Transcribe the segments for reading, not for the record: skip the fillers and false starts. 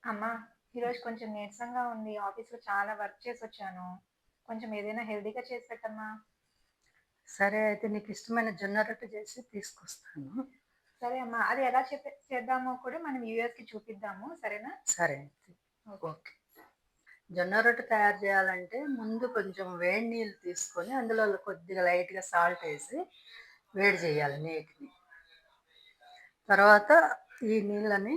అమ్మా, ఈరోజు కొంచెం నీరసంగా ఉంది. ఆఫీస్‌లో చాలా వర్క్ చేసొచ్చాను. కొంచెం ఏదైనా హెల్తీగా చేసి పెట్టమ్మా. సరే అయితే నీకు ఇష్టమైన జొన్న రొట్టె చేసి తీసుకొస్తాను. సరే అమ్మా. అది ఎలా చేద్దామో కూడా మనం వ్యూయర్స్‌కి చూపిద్దాము. సరేనా? సరే అయితే. ఓకే. ఓకే. జొన్న రొట్టె తయారు చేయాలంటే ముందు కొంచెం వేడి నీళ్ళు తీసుకొని అందులో కొద్దిగా లైట్‌గా సాల్ట్ వేసి వేడి చేయాలి నీటిని. తర్వాత ఈ నీళ్ళని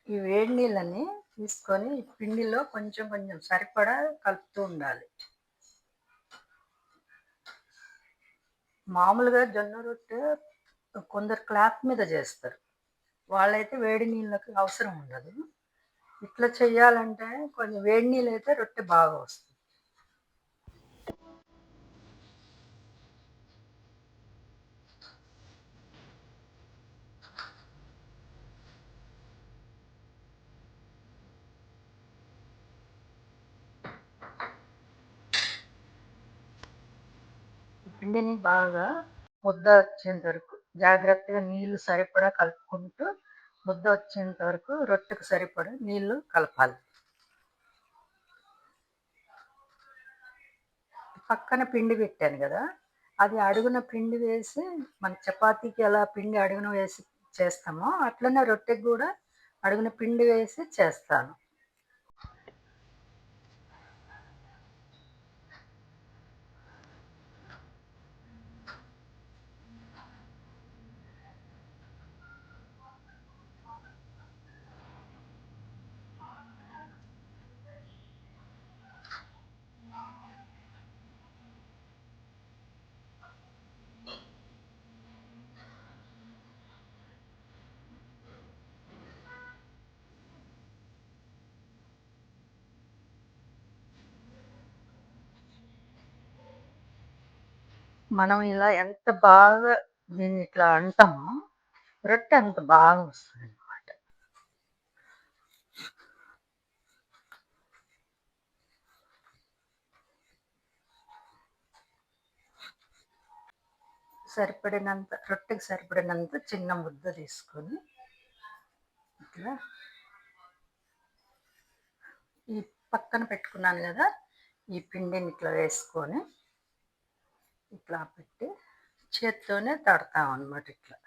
ఈ వేడి నీళ్ళని తీసుకొని ఈ పిండిలో కొంచెం కొంచెం సరిపడా కలుపుతూ ఉండాలి. మామూలుగా జొన్న రొట్టె కొందరు క్లాత్ మీద చేస్తారు. వాళ్ళైతే వేడి నీళ్ళకి అవసరం ఉండదు. ఇట్లా చెయ్యాలంటే కొంచెం వేడి నీళ్ళు అయితే రొట్టె బాగా వస్తుంది. పిండిని బాగా ముద్ద వచ్చేంత వరకు జాగ్రత్తగా నీళ్లు సరిపడా కలుపుకుంటూ ముద్ద వచ్చేంత వరకు రొట్టెకు సరిపడా నీళ్లు కలపాలి. పక్కన పిండి పెట్టాను కదా, అది అడుగున పిండి వేసి మన చపాతీకి ఎలా పిండి అడుగున వేసి చేస్తామో అట్లనే రొట్టెకి కూడా అడుగున పిండి వేసి చేస్తాను. మనం ఇలా ఎంత బాగా దీన్ని ఇట్లా అంటామో రొట్టె అంత బాగా వస్తుంది అన్నమాట. సరిపడినంత రొట్టెకి సరిపడినంత చిన్న ముద్ద తీసుకొని ఇట్లా ఈ పక్కన పెట్టుకున్నాను కదా, ఈ పిండిని ఇట్లా వేసుకొని ఇట్లా పెట్టి చేత్తోనే తడతాం అన్నమాట. ఇట్లా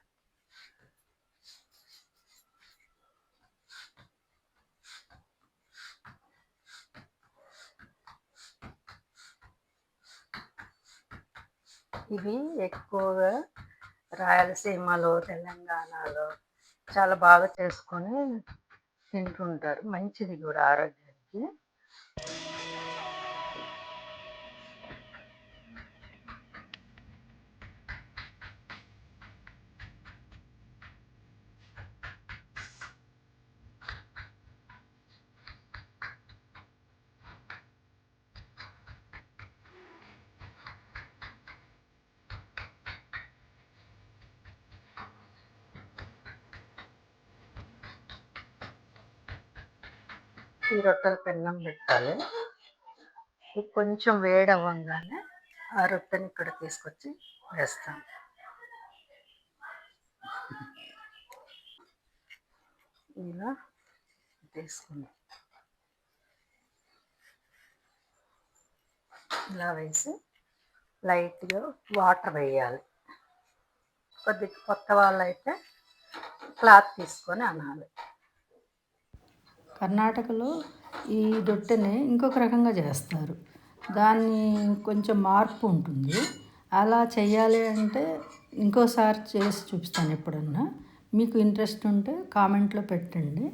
ఇవి ఎక్కువగా రాయలసీమలో తెలంగాణలో చాలా బాగా చేసుకొని తింటుంటారు. మంచిది కూడా ఆరోగ్యానికి. ఈ రొట్టెల పెన్నం పెట్టాలి. ఇది కొంచెం వేడి అవ్వగానే ఆ రొట్టెని ఇక్కడ తీసుకొచ్చి వేస్తాం. ఇలా తీసుకుని ఇలా వేసి లైట్గా వాటర్ వేయాలి. కొద్దిగా కొత్త వాళ్ళు అయితే క్లాత్ తీసుకొని అనాలి. కర్ణాటకలో ఈ రొట్టెని ఇంకొక రకంగా చేస్తారు. దాన్ని కొంచెం మార్పు ఉంటుంది. అలా చెయ్యాలి అంటే ఇంకోసారి చేసి చూపిస్తాను ఎప్పుడన్నా. మీకు ఇంట్రెస్ట్ ఉంటే కామెంట్లో పెట్టండి.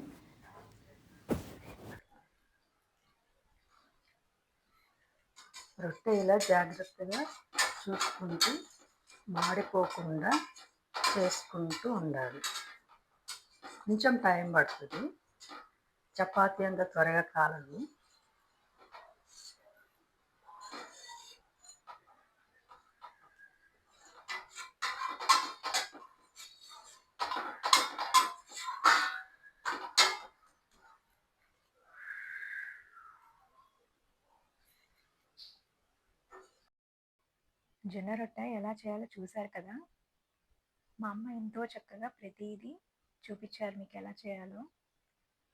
రొట్టె ఇలా జాగ్రత్తగా చూసుకుంటూ మాడిపోకుండా చేసుకుంటూ ఉండాలి. కొంచెం టైం పడుతుంది, చపాతీ అంత త్వరగా కాలదు. జొన్న రొట్టె ఎలా చేయాలో చూశారు కదా! మా అమ్మ ఎంతో చక్కగా ప్రతీదీ చూపించారు మీకు ఎలా చేయాలో.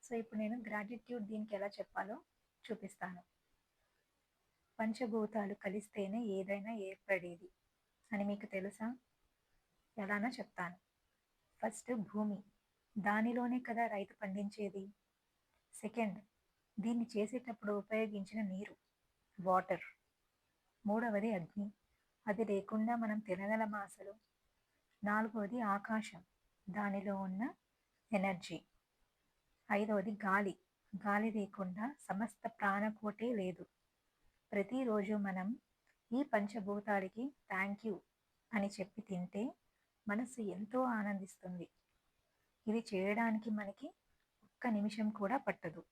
సో ఇప్పుడు నేను గ్రాటిట్యూడ్ దీనికి ఎలా చెప్పాలో చూపిస్తాను. పంచభూతాలు కలిస్తేనే ఏదైనా ఏర్పడేది అని మీకు తెలుసా? ఎలానో చెప్తాను. ఫస్ట్ భూమి, దానిలోనే కదా రైతు పండించేది. సెకండ్, దీన్ని చేసేటప్పుడు ఉపయోగించిన నీరు, వాటర్. మూడవది అగ్ని, అది లేకుండా మనం తినగలమా అసలు? నాలుగవది ఆకాశం, దానిలో ఉన్న ఎనర్జీ. ఐదవది గాలి, గాలి లేకుండా సమస్త ప్రాణకోటే లేదు. ప్రతిరోజు మనం ఈ పంచభూతాలకి థ్యాంక్ యూ అని చెప్పి తింటే మనసు ఎంతో ఆనందిస్తుంది. ఇది చేయడానికి మనకి ఒక్క నిమిషం కూడా పట్టదు.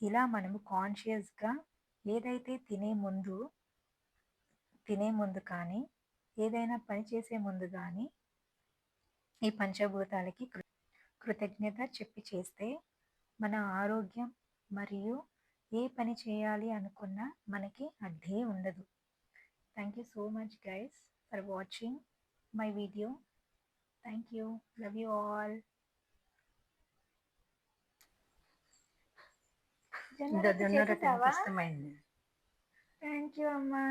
ఇలా మనము కాన్షియస్గా ఏదైతే తినే ముందు కానీ ఏదైనా పని చేసే ముందు కానీ ఈ పంచభూతాలకి కృతజ్ఞత చెప్పి చేస్తే మన ఆరోగ్యం మరియు ఏ పని చేయాలి అనుకున్నా మనకి అడ్డే ఉండదు. Thank you so much guys for watching my video. Thank you, love you all. జొన్న రొట్టె ఎంత ఇష్టమైంది. థ్యాంక్ యూ అమ్మా.